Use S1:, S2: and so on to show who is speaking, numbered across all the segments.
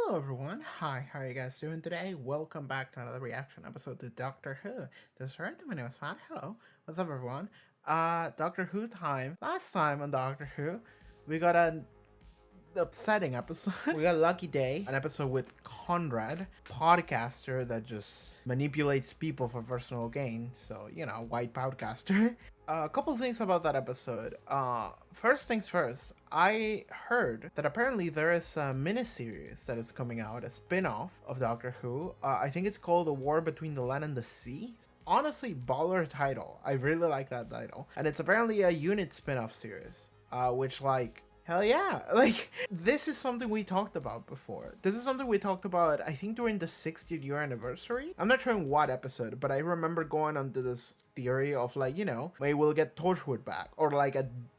S1: Hello everyone, hi, how are you guys doing today? Welcome back to another reaction episode to Doctor Who. This is right, my name is Matt. Hello, what's up everyone? Doctor Who time. Last time on Doctor Who, we got an upsetting episode. We got Lucky Day, an episode with Conrad, podcaster that just manipulates people for personal gain. So, white podcaster. A couple things about that episode. First things first, I heard that apparently there is a miniseries that is coming out, a spin-off of Doctor Who. I think it's called The War Between the Land and the Sea. Honestly, baller title. I really like that title. And it's apparently a unit spin-off series, which hell yeah. This is something we talked about before. This is something we talked about, I think, during the 60th year anniversary. I'm not sure in what episode, but I remember going onto this theory of maybe we'll get Torchwood back, or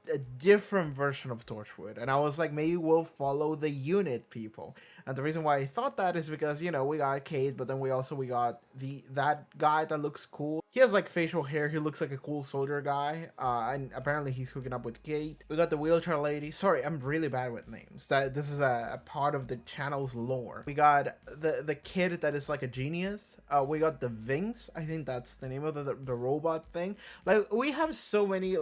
S1: a different version of Torchwood. And I was like, maybe we'll follow the unit people. And the reason why I thought that is because, we got Kate, but then we got that guy that looks cool. He has facial hair. He looks like a cool soldier guy. And apparently he's hooking up with Kate. We got the wheelchair lady. Sorry, I'm really bad with names. This is a part of the channel's lore. We got the kid that is like a genius. We got the Vinx. I think that's the name of the robot thing. We have so many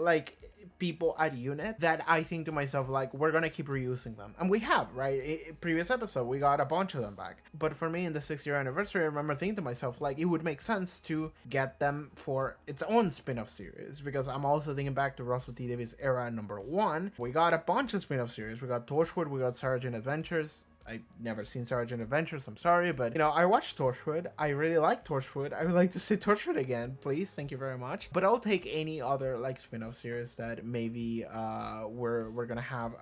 S1: people at unit that I think to myself, we're gonna keep reusing them, and we have, right? Previous episode we got a bunch of them back, but for me in the 6th-year anniversary, I remember thinking to myself, it would make sense to get them for its own spin-off series, because I'm also thinking back to Russell T Davies era #1. We got a bunch of spin-off series. We got Torchwood, we got Sergeant Adventures. I've never seen Sergeant Adventures, I'm sorry, but I watched Torchwood. I really like Torchwood. I would like to see Torchwood again, please. Thank you very much. But I'll take any other spin-off series that maybe we're gonna have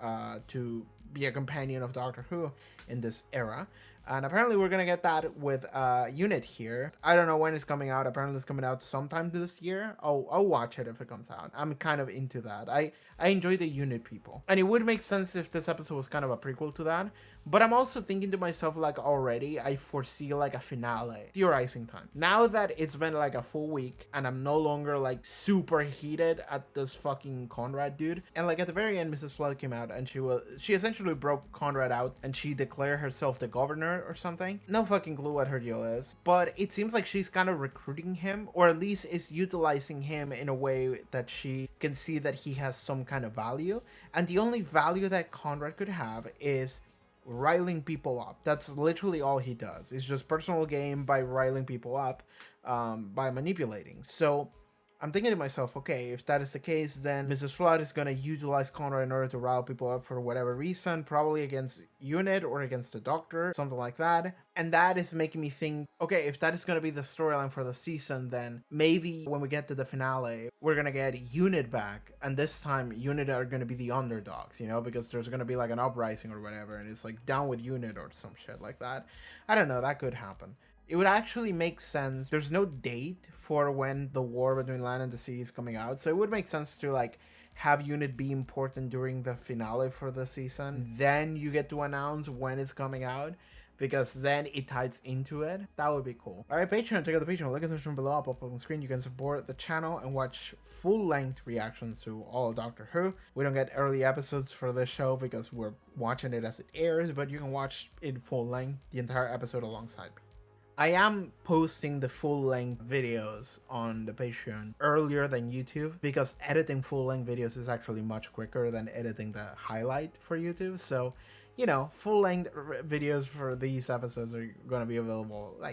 S1: to be a companion of Doctor Who in this era. And apparently we're gonna get that with Unit here. I don't know when it's coming out. Apparently it's coming out sometime this year. I'll watch it if it comes out. I'm kind of into that. I enjoy the Unit people. And it would make sense if this episode was kind of a prequel to that. But I'm also thinking to myself, already I foresee a finale. Theorizing time. Now that it's been a full week and I'm no longer super heated at this fucking Conrad dude. And at the very end, Mrs. Flood came out and she essentially broke Conrad out and she declared herself the governor or something. No fucking clue what her deal is. But it seems like she's kind of recruiting him, or at least is utilizing him in a way that she can see that he has some kind of value. And the only value that Conrad could have is riling people up. That's literally all he does. It's just personal gain by riling people up, by manipulating. So I'm thinking to myself, okay, if that is the case, then Mrs. Flood is going to utilize Conrad in order to rile people up for whatever reason, probably against Unit or against the Doctor, something like that. And that is making me think, okay, if that is going to be the storyline for the season, then maybe when we get to the finale, we're going to get Unit back. And this time, Unit are going to be the underdogs, because there's going to be an uprising or whatever. And it's down with Unit or some shit like that. I don't know, that could happen. It would actually make sense. There's no date for when the War Between Land and the Sea is coming out, so it would make sense to have Unit be important during the finale for the season. Then you get to announce when it's coming out, because then it ties into it. That would be cool. Alright, Patreon, check out the Patreon. Link in the description below, up on the screen. You can support the channel and watch full-length reactions to all of Doctor Who. We don't get early episodes for this show because we're watching it as it airs, but you can watch it full length, the entire episode alongside me. I am posting the full-length videos on the Patreon earlier than YouTube, because editing full-length videos is actually much quicker than editing the highlight for YouTube. So, full-length videos for these episodes are going to be available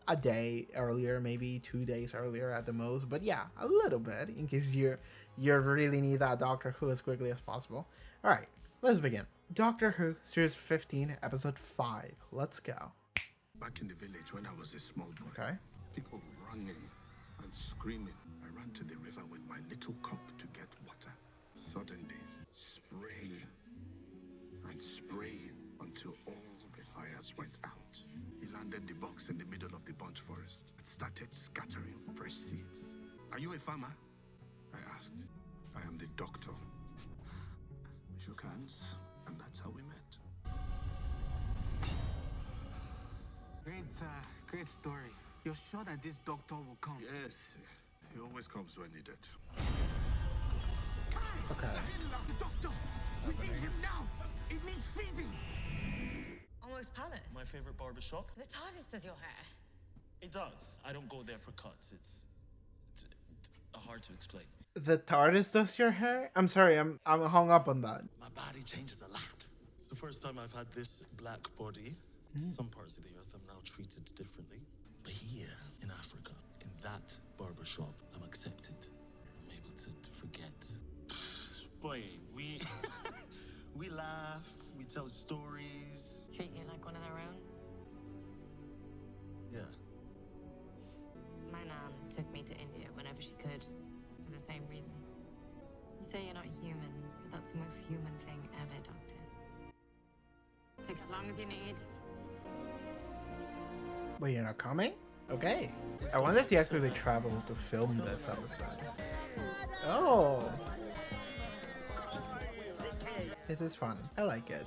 S1: a day earlier, maybe 2 days earlier at the most. But yeah, a little bit, in case you really need that Doctor Who as quickly as possible. Alright, let's begin. Doctor Who, Series 15, Episode 5. Let's go.
S2: Back in the village when I was a small boy,
S1: Okay.
S2: people running and screaming. I ran to the river with my little cup to get water. Suddenly, spraying and spraying until all the fires went out. He landed the box in the middle of the bunch forest and started scattering fresh seeds. Are you a farmer? I asked. I am the doctor. We shook hands, and that's how we met.
S3: Great story. You're sure that this doctor will come?
S2: Yes, he always comes when needed.
S1: Okay.
S3: The doctor! We need him now! It needs feeding!
S4: Almost palace.
S5: My favorite barber shop.
S4: The TARDIS does your hair.
S5: It does. I don't go there for cuts. It's hard to explain.
S1: The TARDIS does your hair? I'm sorry, I'm hung up on that.
S5: My body changes a lot. It's the first time I've had this black body. Some parts of the earth I'm now treated differently. But here in Africa, in that barber shop, I'm accepted. I'm able to forget. Boy, we we laugh, we tell stories.
S4: Treat you like one of their own.
S5: Yeah.
S4: My nan took me to India whenever she could, for the same reason. You say you're not human, but that's the most human thing ever, Doctor. Take as long as you need.
S1: Wait, you're not coming? Okay. I wonder if they actually traveled to film this episode. Oh! This is fun. I like it.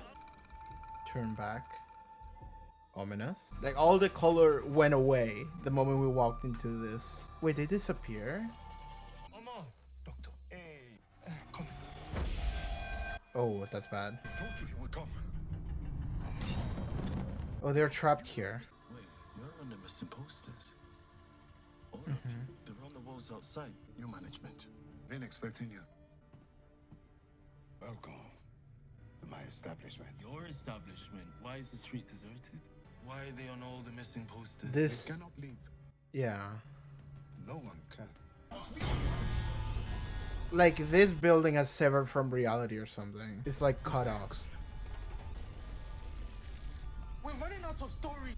S1: Turn back. Ominous. Like, all the color went away the moment we walked into this. Wait, they disappear?
S5: Mama! Doctor. Hey. Come.
S1: Oh, that's bad.
S2: I told you he would come.
S1: Oh, they're trapped here.
S5: Wait, you're on the missing posters. All of you. They're on the walls outside.
S2: New management. Been expecting you. Welcome to my establishment.
S5: Your establishment. Why is the street deserted? Why are they on all the missing posters?
S2: They
S1: This...
S2: cannot leave.
S1: Yeah.
S2: No one can.
S1: Like, this building has severed from reality or something. It's like cut off.
S5: We're running out of story.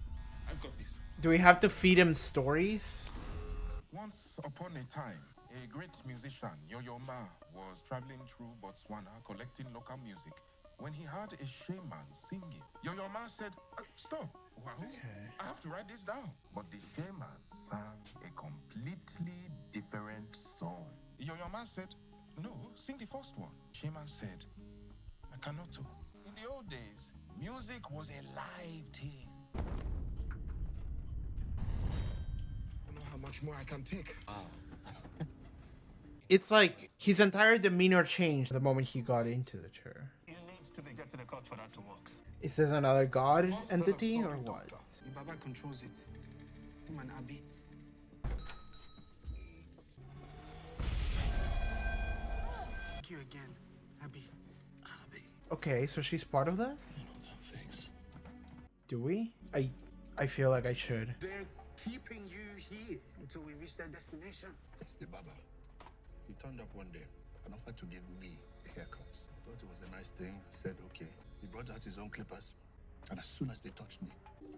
S5: I've got this.
S1: Do we have to feed him stories?
S6: Once upon a time, a great musician, Yo-Yo Ma, was traveling through Botswana collecting local music when he heard a shaman singing. Yo-Yo Ma said, stop, Wahoo, I have to write this down. But the shaman sang a completely different song. Yo-Yo Ma said, no, sing the first one. Shaman said, I cannot too. In the old days, music was a live thing.
S2: I don't know how much more I can take.
S1: It's like his entire demeanor changed the moment he got into the chair.
S5: You need to get to the cut for that to work.
S1: Is this another god entity or what?
S3: The Baba controls it. Him and Abi. Thank you again, Abi.
S1: Okay, so she's part of this? Do we? I feel like I should.
S3: They're keeping you here until we reach their destination.
S2: It's the Baba. He turned up one day and offered to give me a haircut. Thought it was a nice thing. Said okay. He brought out his own clippers. And as soon as they touched me,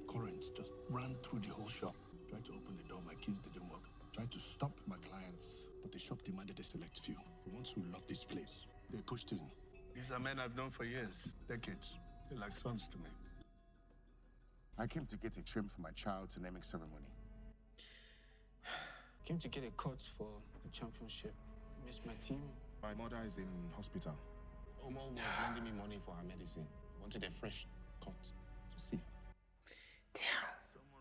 S2: currents just ran through the whole shop. Tried to open the door, my keys didn't work. Tried to stop my clients, but the shop demanded a select few. The ones who loved this place. They pushed in. These are men I've known for years, decades. They're like sons to me. I came to get a trim for my child's naming ceremony.
S3: Came to get a cut for the championship. Missed my team.
S6: My mother is in hospital.
S2: Omo was lending me money for her medicine. Wanted a fresh cut to see.
S1: Damn,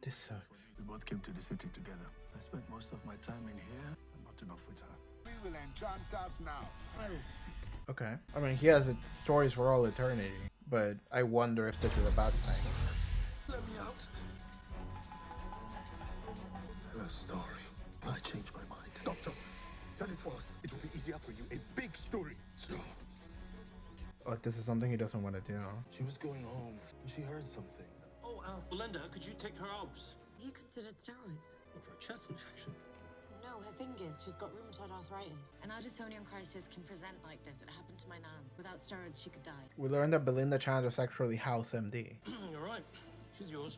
S1: this sucks.
S2: We both came to the city together. I spent most of my time in here and not enough with her.
S6: We will enchant us now.
S1: Okay. I mean, he has stories for all eternity, but I wonder if this is a bad thing.
S2: Let me out. Tell a story. I changed my mind. Doctor, tell it for us. It will be easier for you. A big story. So,
S1: Oh, this is something he doesn't want to do.
S5: She was going home and she heard something. Oh, Belinda, could you take her obs?
S4: Have you considered steroids?
S5: For a chest infection.
S4: No, her fingers. She's got rheumatoid arthritis. An Addisonian crisis can present like this. It happened to my nan. Without steroids, she could die.
S1: We learned that Belinda Chandler sexually housed MD.
S5: You're right. She's yours.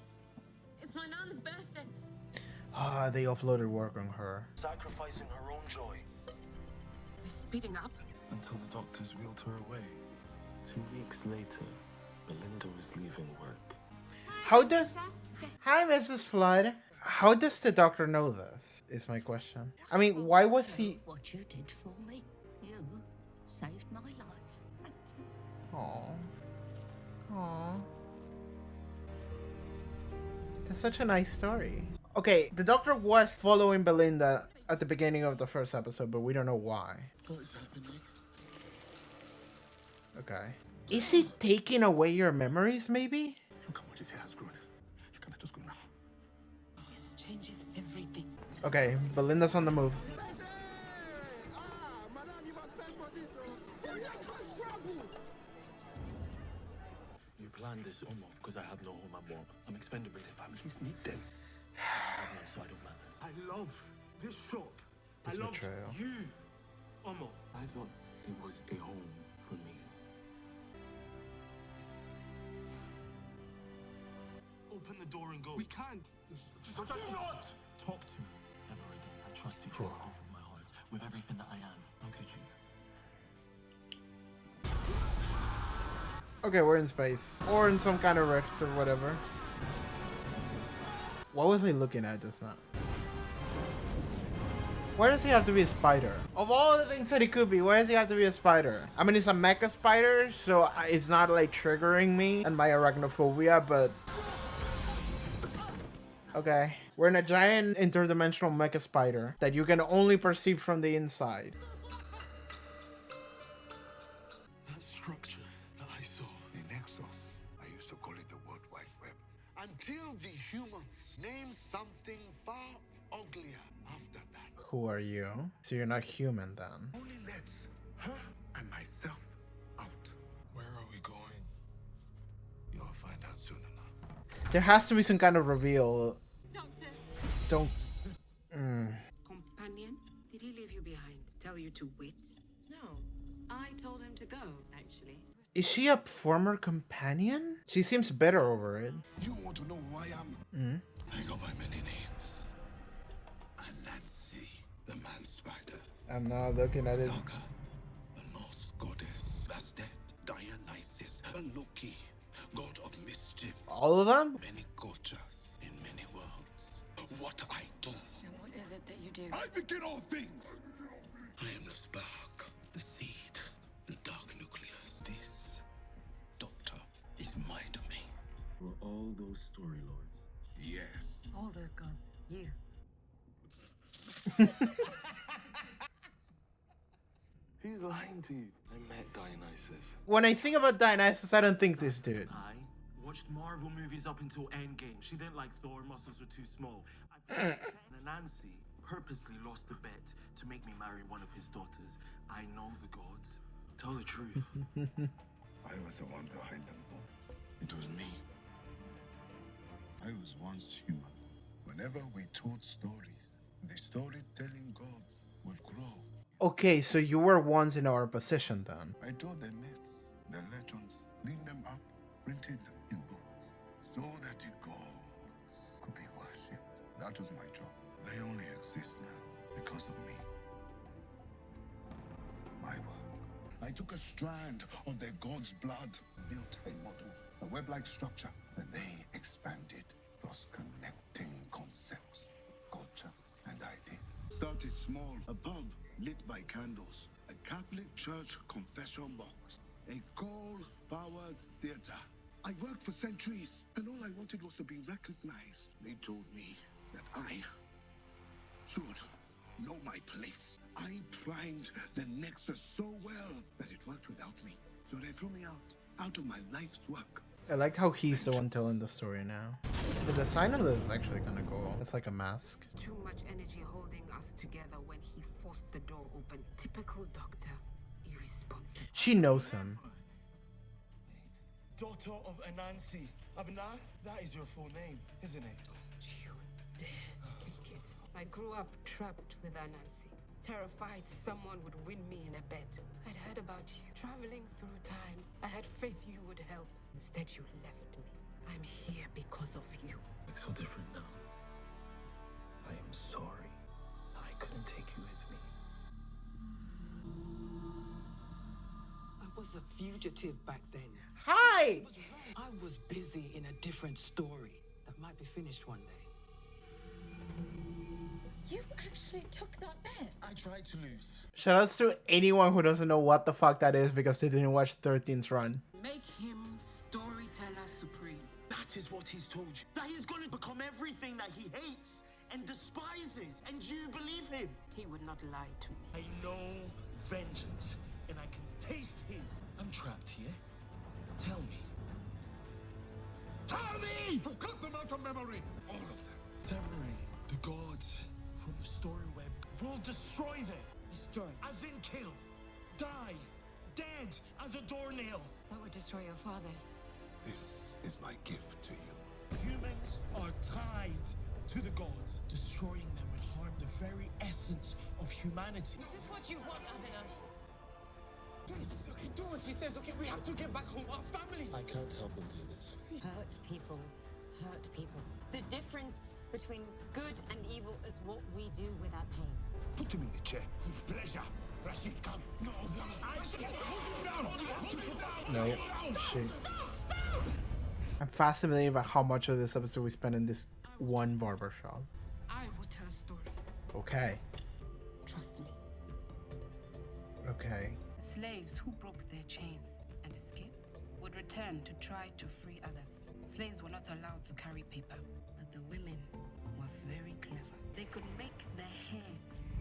S4: It's my nan's birthday.
S1: Ah, they offloaded work on her.
S5: Sacrificing her own joy.
S4: We're speeding up.
S5: Until the doctors wheeled her away. 2 weeks later, Belinda was leaving work.
S1: How does... Hi, Mrs. Flood. How does the doctor know this, is my question. I mean, why was he...
S7: What you did for me. You saved my life. Thank you.
S1: Aww. Aww. That's such a nice story. Okay, the doctor was following Belinda at the beginning of the first episode, but we don't know why.
S2: what is happening?
S1: Okay. Is he taking away your memories, maybe?
S2: Look how much his hair has grown. You can let us go now.
S7: This changes everything.
S1: Okay, Belinda's on the move.
S5: You planned this, Omo, because I have no home at work. I'm expendable.
S2: The families need them.
S5: I have no, so I don't matter.
S3: I love this shop.
S1: This
S3: I love
S1: betrayal.
S3: you, Omo.
S5: I thought it was a home for me. Open the door and go.
S3: We can't.
S2: Do not!
S5: Talk to me. Never again. I trust you with half of my heart, with everything that I am. How could you?
S1: Okay, we're in space. Or in some kind of rift or whatever. What was I looking at just now? Why does he have to be a spider? Of all the things that he could be, why does he have to be a spider? I mean, it's a mecha spider, so it's not like triggering me and my arachnophobia, but... Okay. We're in a giant interdimensional mecha spider that you can only perceive from the inside.
S2: That structure that I saw, the Nexus, I used to call it the World Wide Web. Until the humans named something far uglier after that.
S1: Who are you? So you're not human then.
S2: Only lets her and myself out.
S6: Where are we going?
S2: You'll find out soon enough.
S1: There has to be some kind of reveal.
S7: Doctor.
S1: Don't...
S7: Companion? Did he leave you behind? Tell you to wait?
S4: No, I told him to go, actually.
S1: Is she a former companion? She seems better over it.
S2: You want to know who I am? I go by many names. Anansi, the man spider.
S1: I'm not looking at it.
S2: Naga, the Norse goddess. Bastet, Dionysus, and Loki, god of mischief.
S1: All of them?
S2: Many cultures in many worlds. What I do,
S4: And what is it that you do?
S2: I begin all things. I am the spark, the seed, the dark nucleus. This doctor is my domain.
S5: Were all those story lords?
S2: Yes.
S4: All those gods. You.
S5: He's lying to you. I met Dionysus.
S1: When I think about Dionysus, I don't think this dude.
S5: I watched Marvel movies up until Endgame. She didn't like Thor, muscles were too small. Nancy purposely lost a bet to make me marry one of his daughters. I know the gods. Tell the truth.
S2: I was the one behind them all. It was me. I was once human. Whenever we told stories, the storytelling gods would grow.
S1: Okay, so you were once in our position then.
S2: I told the myths, the legends, cleaned them up, printed them in books, so that the gods could be worshipped. That was my job. They only exist now because of me. My work. I took a strand of their god's blood, built a model, a web-like structure, and they expanded, thus connecting concepts, cultures, and ideas. Started small, a pub lit by candles, a Catholic church confession box, a coal-powered theater. I worked for centuries, and all I wanted was to be recognized. They told me that I should know my place. I primed the Nexus so well that it worked without me. So they threw me out of my life's work.
S1: I like how he's the one telling the story now. The design of this is actually kind of cool. It's like a mask.
S7: Too much energy holding us together when he forced the door open. Typical doctor. Irresponsible.
S1: She knows him.
S5: Daughter of Anansi. Abna, that is your full name, isn't it?
S7: Don't you dare speak it. I grew up trapped with Anansi. Terrified someone would win me in a bet. I'd heard about you. Traveling through time. I had faith you would help. Instead, you left me. I'm here because of you.
S5: Looks so different now. I am sorry. I couldn't take you with me.
S8: I was a fugitive back then.
S1: Hi!
S8: I was busy in a different story that might be finished one day.
S4: You actually took that bet?
S5: I tried to lose.
S1: Shoutouts to anyone who doesn't know what the fuck that is because they didn't watch 13's run.
S8: Make him storyteller supreme.
S5: That is what he's told you. That he's gonna become everything that he hates and despises. And you believe him.
S8: He would not lie to me.
S5: I know vengeance, and I can taste his. I'm trapped here. Tell me.
S2: Tell me! To cut them out of memory! All of them.
S5: Temporary. The gods from the story web will destroy them.
S7: Destroy.
S5: As in kill. Die. Dead as a doornail.
S4: That would destroy your father.
S2: This is my gift to you.
S5: Humans are tied to the gods. Destroying them would harm the very essence of humanity.
S4: Is this what you want, Abena?
S3: Please, okay, do what she says, okay? We have to get back home, our families.
S5: I can't help them do this.
S4: Hurt people. Hurt people. The difference between good and evil is what we do with our pain.
S2: Put him in the chair. With pleasure. Rashid, come. No. Hold him down. Hold him down.
S1: No, shit. I'm fascinated by how much of this episode we spent in this one barber shop.
S7: I will tell a story.
S1: Okay.
S7: Trust me.
S1: Okay.
S7: Slaves who broke their chains and escaped would return to try to free others. Slaves were not allowed to carry paper, but the women were very clever. They could make their hair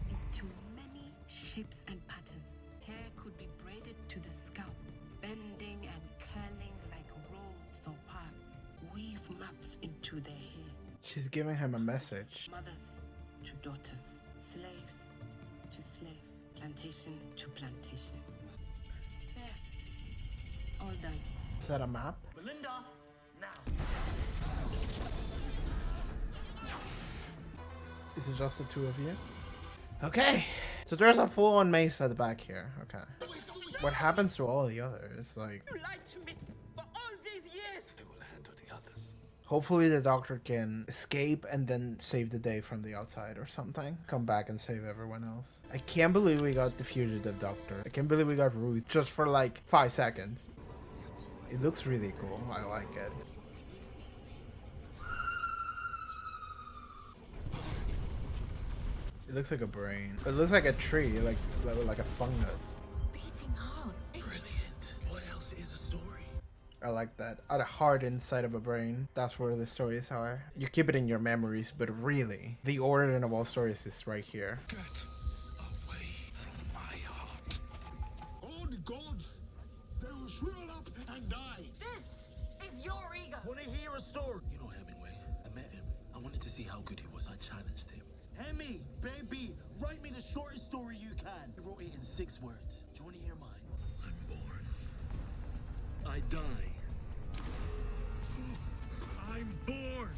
S7: into many shapes and patterns. Hair could be braided to the scalp, bending and curling like rolls or paths. Weave maps into their hair.
S1: She's giving him a message.
S7: Mothers to daughters, slave to slave, plantation to plantation. There. All done.
S1: Is that a map?
S5: Belinda, now.
S1: Is it just the two of you? Okay. So there's a full-on mace at the back here. Okay. What happens to all the others? Like,
S7: You lied to me for all these years.
S5: I will handle the others.
S1: hopefully the doctor can escape and then save the day from the outside or something. Come back and save everyone else. I can't believe we got the fugitive doctor. I can't believe we got Ruth just for like 5 seconds. It looks really cool. I like it. It looks like a brain. It looks like a tree, like a fungus.
S4: Beating heart.
S5: Brilliant. What else is a story?
S1: I like that. At a heart inside of a brain. That's where the stories are. You keep it in your memories, but really, the origin of all stories is right here.
S2: Get away from my heart. All the gods, they will shrivel up and die.
S4: This is your ego.
S5: Want to hear a story? You know Hemingway. I met him. I wanted to see how good he was. I challenged him. Hemi, baby, write me the shortest story you can. He wrote it in 6 words. Do you want to hear mine? I'm born. I die. I'm born.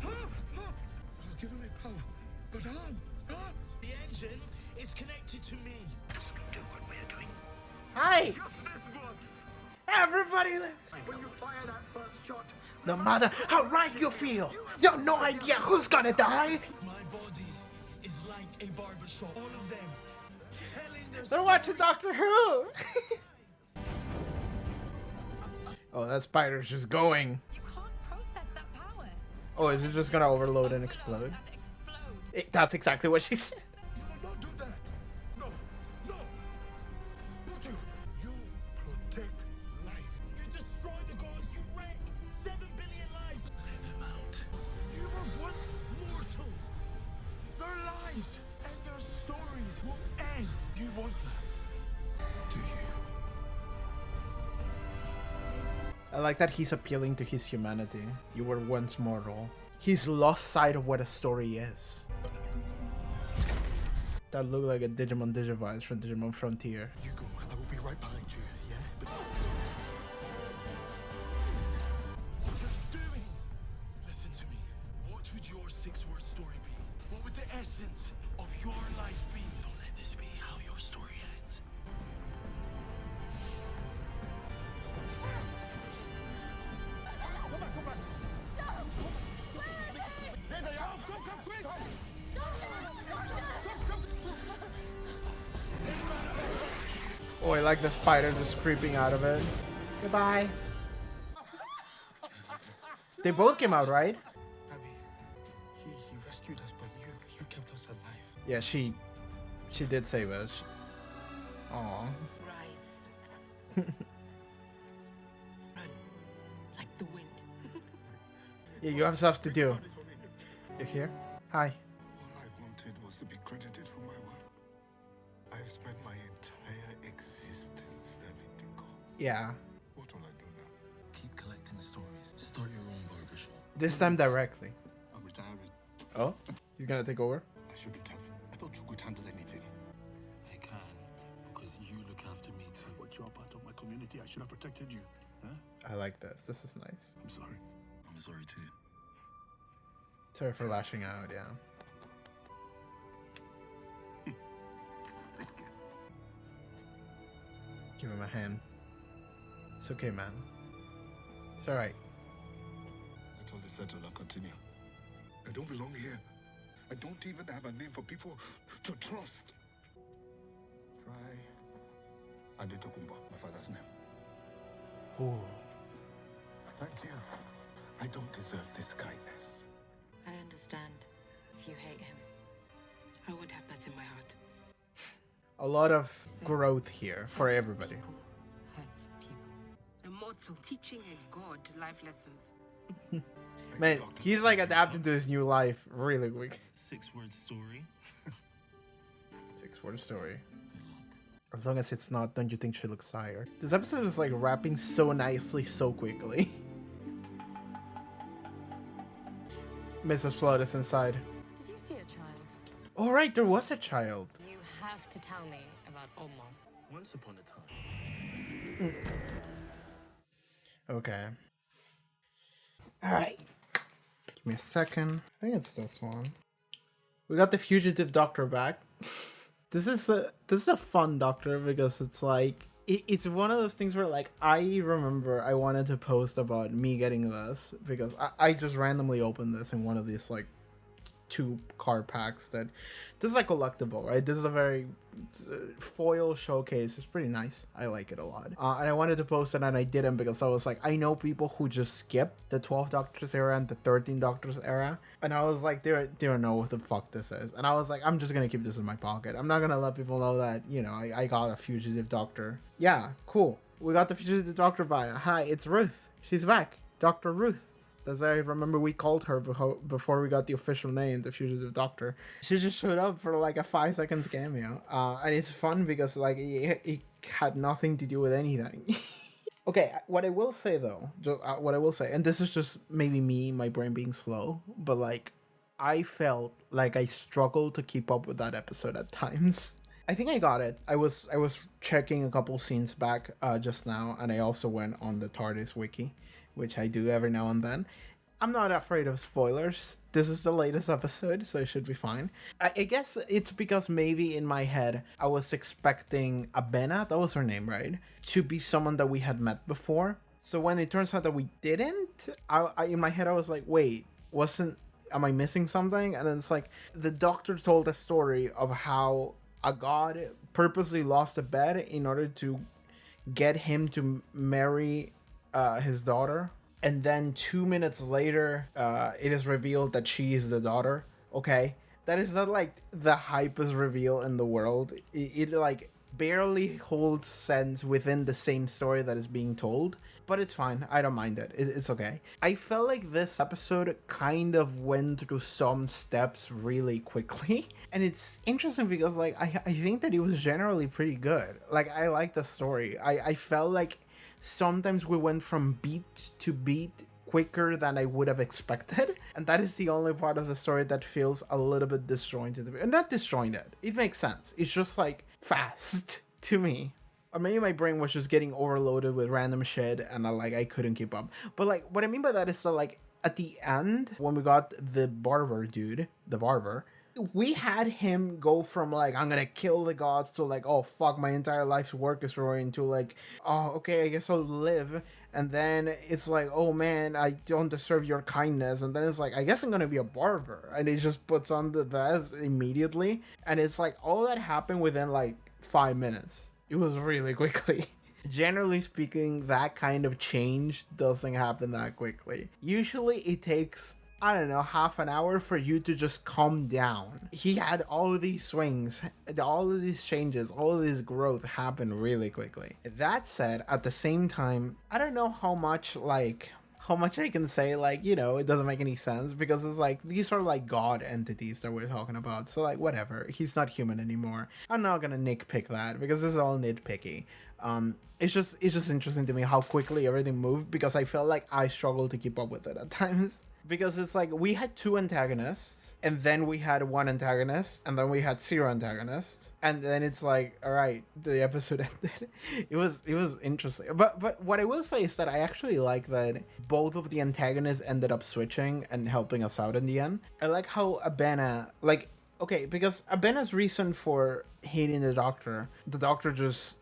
S2: You've given me power, but how?
S5: The engine is connected to me.
S2: Do what we're doing.
S1: Hi!
S2: Just this once.
S1: Everybody lives!
S2: When you fire that first shot,
S1: No matter how right you feel, you have no idea who's gonna die!
S5: My body is like a barbershop. All of them telling their
S1: They're watching Doctor Who! Oh, that spider's just going.
S4: You can't process that power.
S1: Oh, is it just gonna overload and explode? That's exactly what she said.
S2: you will not do that. No, no. Not you. You protect life.
S5: You destroy the gods. You wreck 7 billion lives. Let them out.
S2: You were once mortal. Their lives and their stories will end. You want that? Do you?
S1: I like that he's appealing to his humanity. You were once mortal. He's lost sight of what a story is. That looked like a Digimon Digivice from Digimon Frontier.
S2: You go. I will be right behind you. Yeah.
S5: What are you doing? Listen to me. What would your 6-word story be? What would the essence of your life be? Don't let this be how your story ends.
S2: Come back. There they are. Come, quick.
S1: Oh, I like the spider just creeping out of it. Goodbye. They both came out, right?
S6: Abby, he rescued us, but you kept us alive.
S1: Yeah, she did save us. Aw.
S7: Rise. Run. Like the wind.
S1: Yeah, you have stuff to do. You here? Hi.
S2: All I wanted was to be credited for my work. I've spent my entire existence serving the gods.
S1: Yeah.
S2: What will I do now?
S5: Keep collecting stories. Start your own
S1: This time directly.
S2: I'm retiring.
S1: Oh, he's gonna take over.
S2: I shouldn't have. I thought you could handle anything.
S5: I can, because you look after me too.
S2: But you're part of my community. I should have protected you. Huh?
S1: I like this. This is nice.
S2: I'm sorry.
S5: I'm sorry too.
S1: Sorry for lashing out, yeah. Give him a hand. It's okay, man. It's alright.
S2: Let all this settle and continue. I don't belong here. I don't even have a name for people to trust. Try Adetokumba, my father's name.
S1: Ooh.
S2: Thank you. I don't deserve this kindness.
S7: I understand if you hate him. I would have that in my heart.
S1: A lot of growth here for everybody.
S7: Hurts people. A mortal teaching a god life lessons.
S1: Man, he's like adapting to his new life really quick.
S5: 6-word story.
S1: 6-word story. As long as it's not, don't you think she looks tired? This episode is like wrapping so nicely, so quickly. Mrs. Flood is inside.
S4: Did you see a child?
S1: Oh right, there was a child.
S4: You have to tell me about Omar.
S5: Once upon a time.
S1: Okay. Alright. Give me a second. I think it's this one. We got the fugitive doctor back. This is a fun doctor because it's like it's one of those things where like I remember I wanted to post about me getting this because I just randomly opened this in one of these like 2 card packs that this is a collectible, right? This is a very foil showcase. It's pretty nice. I like it a lot. And I wanted to post it and I didn't because I was like, I know people who just skip the 12 Doctors era and the 13 Doctors era. And I was like, they don't know what the fuck this is. And I was like, I'm just going to keep this in my pocket. I'm not going to let people know that, you know, I got a fugitive doctor. Yeah, cool. We got the fugitive doctor by. Hi, it's Ruth. She's back. Dr. Ruth. As I remember, we called her before we got the official name, the fugitive doctor. She just showed up for like a 5 seconds cameo, and it's fun because like it had nothing to do with anything. Okay, what I will say though, and this is just maybe me, my brain being slow, but like I felt like I struggled to keep up with that episode at times. I think I got it. I was checking a couple scenes back just now, and I also went on the TARDIS wiki, which I do every now and then. I'm not afraid of spoilers. This is the latest episode, so it should be fine. I guess it's because maybe in my head I was expecting Abena, that was her name, right? To be someone that we had met before. So when it turns out that we didn't, I in my head I was like, wait, am I missing something? And then it's like, the doctor told a story of how a god purposely lost a bed in order to get him to marry his daughter, and then 2 minutes later it is revealed that she is the daughter. Okay, that is not like the hypest reveal in the world. It like barely holds sense within the same story that is being told, but it's fine. I don't mind it. It's okay. I felt like this episode kind of went through some steps really quickly, and it's interesting because like I think that it was generally pretty good. Like I like the story. I felt like sometimes we went from beat to beat quicker than I would have expected, and that is the only part of the story that feels a little bit disjointed. Not disjointed, it makes sense. It's just like fast to me, or maybe my brain was just getting overloaded with random shit and I couldn't keep up. But like what I mean by that is that like at the end when we got the barber, we had him go from like, I'm gonna kill the gods, to like, oh fuck, my entire life's work is ruined, to like, oh okay, I guess I'll live. And then it's like, oh man, I don't deserve your kindness. And then it's like, I guess I'm gonna be a barber. And he just puts on the vest immediately. And it's like, all that happened within like 5 minutes. It was really quickly. Generally speaking, that kind of change doesn't happen that quickly. Usually it takes, I don't know, half an hour for you to just calm down. He had all of these swings, all of these changes, all of this growth happen really quickly. That said, at the same time, I don't know how much I can say, like, you know, it doesn't make any sense, because it's like, these are like god entities that we're talking about, so like, whatever, he's not human anymore. I'm not gonna nitpick that, because this is all nitpicky. It's just interesting to me how quickly everything moved, because I felt like I struggled to keep up with it at times. because it's like we had two antagonists, and then we had one antagonist, and then we had zero antagonists, and then it's like, all right, the episode ended. It was interesting, but what I will say is that I actually like that both of the antagonists ended up switching and helping us out in the end. I like how Abena, like, okay, because Abena's reason for hating the doctor just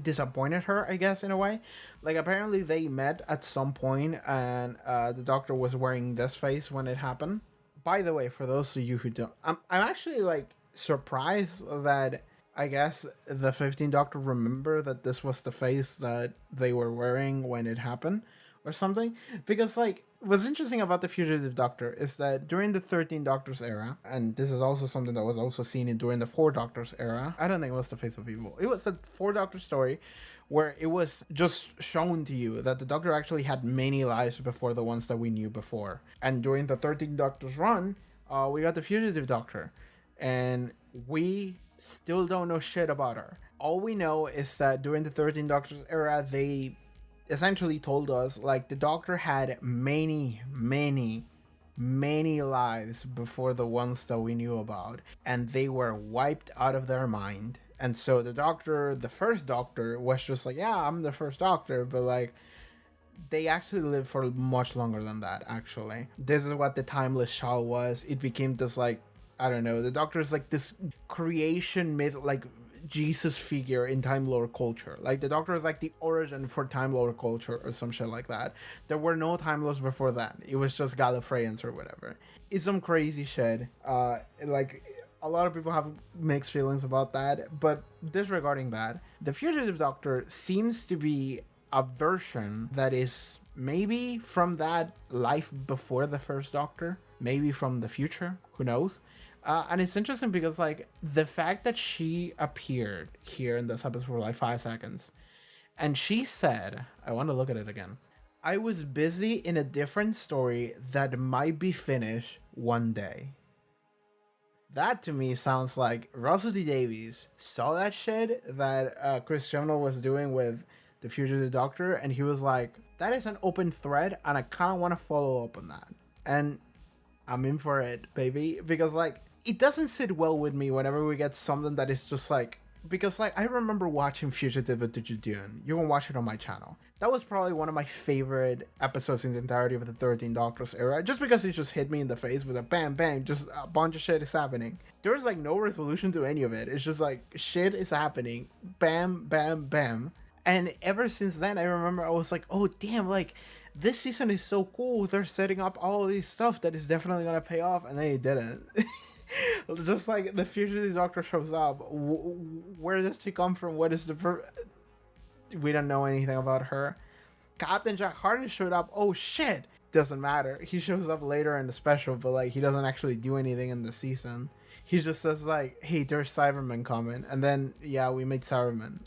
S1: disappointed her, I guess, in a way. Like, apparently they met at some point, and the doctor was wearing this face when it happened. By the way, for those of you who don't, I'm actually like surprised that I guess the 15th Doctor remember that this was the face that they were wearing when it happened or something. Because, like, what's interesting about the Fugitive Doctor is that during the 13 Doctors era, and this is also something that was also seen during the 4 Doctors era, I don't think it was the Face of Evil. It was a 4 Doctor story where it was just shown to you that the Doctor actually had many lives before the ones that we knew before. And during the 13 Doctors run, we got the Fugitive Doctor, and we still don't know shit about her. All we know is that during the 13 Doctors era, they essentially told us, like, the Doctor had many lives before the ones that we knew about, and they were wiped out of their mind. And so the first Doctor was just like, yeah, I'm the first Doctor, but like, they actually lived for much longer than that. Actually, this is what the timeless child was. It became this, like, I don't know, the Doctor is like this creation myth, like Jesus figure in Time Lord culture. Like, the Doctor is like the origin for Time Lord culture or some shit like that. There were no Time Lords before that. It was just Gallifreyans or whatever. It's some crazy shit. Like, a lot of people have mixed feelings about that, but disregarding that, the Fugitive Doctor seems to be a version that is maybe from that life before the first Doctor, maybe from the future, who knows. And it's interesting because, like, the fact that she appeared here in this episode for like 5 seconds, and she said, I want to look at it again, I was busy in a different story that might be finished one day. That to me sounds like Russell T Davies saw that shit that Chris Chibnall was doing with the Fugitive Doctor, and he was like, that is an open thread, and I kind of want to follow up on that. And I'm in for it, baby, because, like, it doesn't sit well with me whenever we get something that is just like, because, like, I remember watching Fugitive of the Jejune. You can watch it on my channel. That was probably one of my favorite episodes in the entirety of the 13 Doctors era, just because it just hit me in the face with a bam, bam, just a bunch of shit is happening. There's, like, no resolution to any of it. It's just, like, shit is happening. Bam, bam, bam. And ever since then, I remember I was like, oh, damn, like, this season is so cool. They're setting up all of this stuff that is definitely going to pay off, and then it didn't. Just like the Fugitive Doctor shows up. Where does she come from? What is we don't know anything about her. Captain Jack Harkness showed up. Oh shit! Doesn't matter. He shows up later in the special, but like, he doesn't actually do anything in the season. He just says like, hey, there's Cybermen coming, and then yeah, we made Cybermen.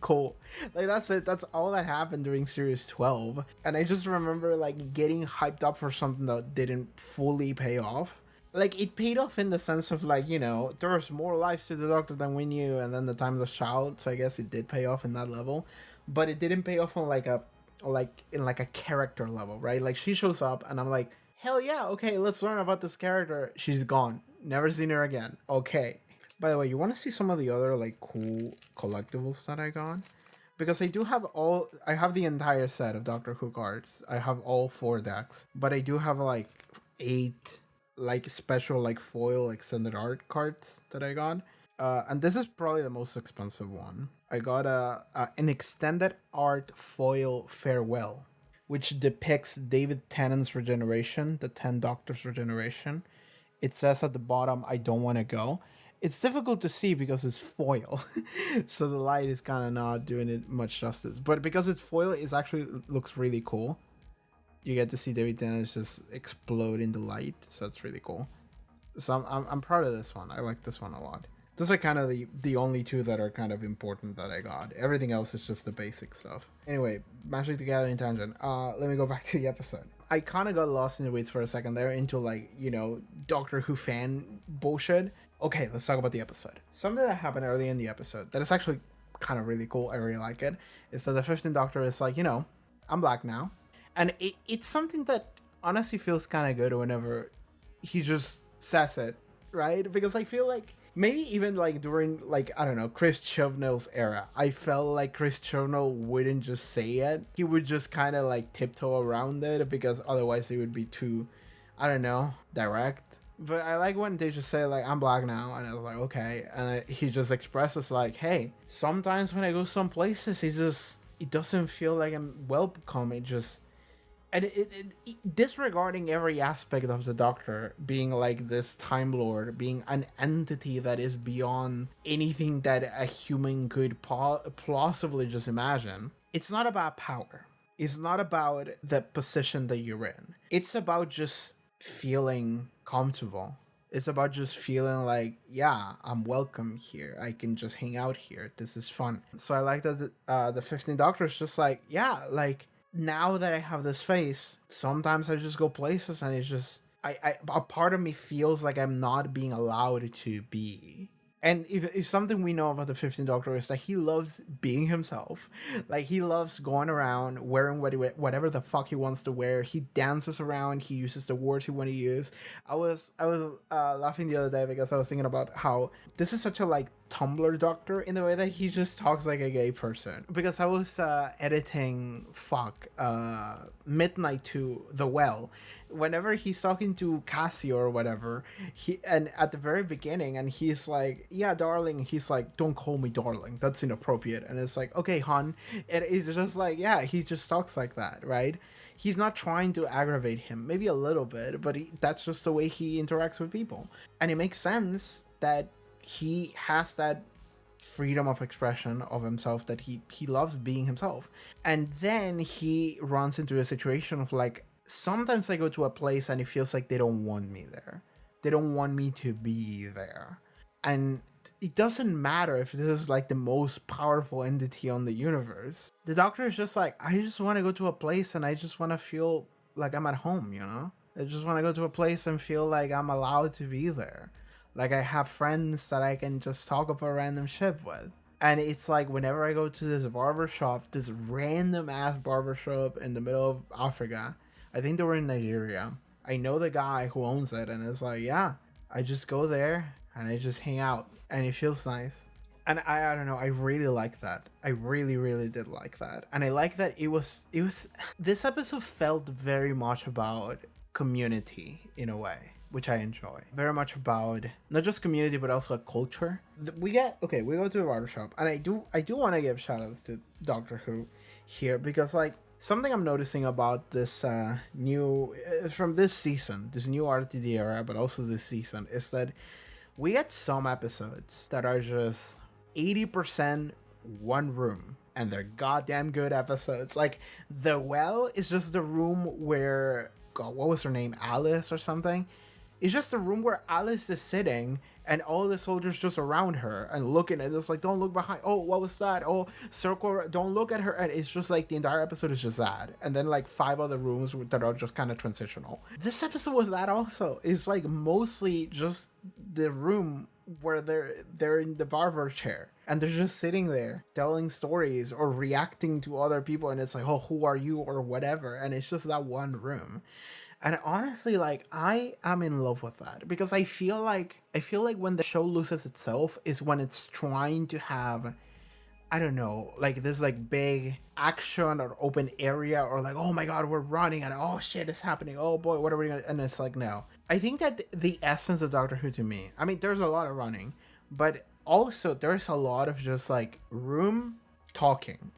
S1: Cool. Like, that's it. That's all that happened during series 12. And I just remember like getting hyped up for something that didn't fully pay off. Like, it paid off in the sense of, like, you know, there's more lives to the Doctor than we knew, and then the Timeless Child, so I guess it did pay off in that level, but it didn't pay off on in a character level, right? Like, she shows up and I'm like, hell yeah, okay, let's learn about this character. She's gone, never seen her again. Okay. By the way, you want to see some of the other, like, cool collectibles that I got? Because I have the entire set of Doctor Who cards. I have all 4 decks, but I do have like 8 like special, like, foil extended art cards that I got, and this is probably the most expensive one. I got an extended art foil farewell, which depicts David Tennant's regeneration, the 10 Doctors regeneration. It says at the bottom, I don't want to go. It's difficult to see because it's foil, so the light is kind of not doing it much justice, but because it's foil, it actually looks really cool. You get to see David Tennant just explode in the light, so it's really cool. So I'm proud of this one. I like this one a lot. Those are kind of the only 2 that are kind of important that I got. Everything else is just the basic stuff. Anyway, Magic the Gathering tangent. Let me go back to the episode. I kind of got lost in the weeds for a second there into, like, you know, Doctor Who fan bullshit. Okay, let's talk about the episode. Something that happened early in the episode that is actually kind of really cool, I really like it, is that the 15th Doctor is like, you know, I'm black now. And it's something that honestly feels kind of good whenever he just says it, right? Because I feel like maybe even like during like I don't know Chris Chibnall's era, I felt like Chris Chibnall wouldn't just say it. He would just kind of like tiptoe around it because otherwise it would be too, I don't know, direct. But I like when they just say like I'm black now, and I was like okay, and he just expresses like, hey, sometimes when I go some places, it doesn't feel like I'm welcome. It just and disregarding every aspect of the Doctor being like this Time Lord, being an entity that is beyond anything that a human could plausibly just imagine. It's not about power. It's not about the position that you're in. It's about just feeling comfortable. It's about just feeling like, yeah, I'm welcome here. I can just hang out here. This is fun. So I like that the 15th Doctor is just like, yeah, like now that I have this face, sometimes I just go places and it's just a part of me feels like I'm not being allowed to be. And if something we know about the 15th Doctor is that he loves being himself. Like, he loves going around wearing whatever the fuck he wants to wear. He dances around. He uses the words he wants to use. I was laughing the other day because I was thinking about how this is such a, like, Tumblr Doctor in the way that he just talks like a gay person. Because I was editing Midnight to The Well. Whenever he's talking to Cassie or whatever, and at the very beginning, and he's like, yeah, darling, he's like, don't call me darling, that's inappropriate. And it's like, okay, hon. And it's just like, yeah, he just talks like that, right? He's not trying to aggravate him, maybe a little bit, but that's just the way he interacts with people. And it makes sense that he has that freedom of expression of himself, that he loves being himself. And then he runs into a situation of like, sometimes I go to a place and it feels like they don't want me there. They don't want me to be there. And it doesn't matter if this is like the most powerful entity on the universe. The Doctor is just like, I just want to go to a place and I just want to feel like I'm at home, you know? I just want to go to a place and feel like I'm allowed to be there. Like I have friends that I can just talk about random shit with. And it's like whenever I go to this barbershop, this random ass barbershop in the middle of Africa, I think they were in Nigeria. I know the guy who owns it, and it's like, yeah, I just go there and I just hang out, and it feels nice. And I don't know, I really like that. I really, really did like that. And I like that it was, this episode felt very much about community in a way, which I enjoy. Very much about not just community, but also a culture. We go to a barbershop, and I do want to give shout outs to Doctor Who here, because like, something I'm noticing about this new, from this season, this new RTD era, but also this season, is that we get some episodes that are just 80% one room, and they're goddamn good episodes. Like, The Well is just the room where, God, what was her name? Alice or something? It's just the room where Alice is sitting and all the soldiers just around her and looking, and it's like, don't look behind. Oh, what was that? Oh, circle, don't look at her. And it's just like the entire episode is just that. And then like 5 other rooms that are just kind of transitional. This episode was that also. It's like mostly just the room where they're in the barber chair and they're just sitting there telling stories or reacting to other people. And it's like, oh, who are you or whatever. And it's just that one room. And honestly, like, I am in love with that, because I feel like when the show loses itself is when it's trying to have, I don't know, like this like big action or open area, or like, oh my god, we're running and oh shit is happening, oh boy, what are we gonna, and it's like, no. I think that the essence of Doctor Who to me, I mean, there's a lot of running, but also there's a lot of just like room talking.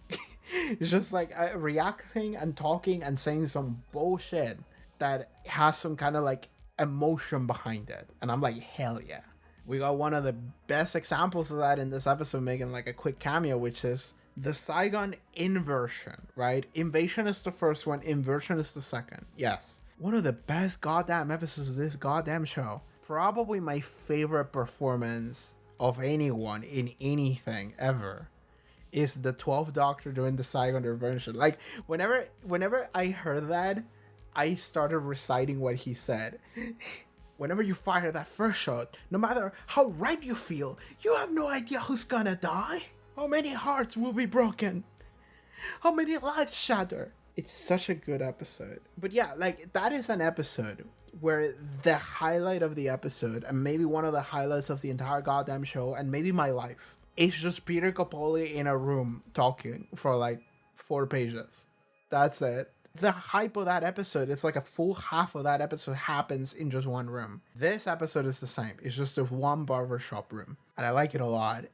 S1: It's just like reacting and talking and saying some bullshit that has some kind of like emotion behind it, and I'm like, hell yeah. We got one of the best examples of that in this episode, making like a quick cameo, which is the Saigon inversion, right? Invasion is the first one, inversion is the second. Yes, one of the best goddamn episodes of this goddamn show. Probably my favorite performance of anyone in anything ever is the 12th Doctor doing the Saigon inversion. Like, whenever I heard that, I started reciting what he said. Whenever you fire that first shot, no matter how right you feel, you have no idea who's gonna die. How many hearts will be broken? How many lives shatter? It's such a good episode. But yeah, like that is an episode where the highlight of the episode, and maybe one of the highlights of the entire goddamn show, and maybe my life, is just Peter Capaldi in a room talking for like 4 pages. That's it. The hype of that episode, it's like a full half of that episode happens in just one room. This episode is the same. It's just a one barbershop room. And I like it a lot.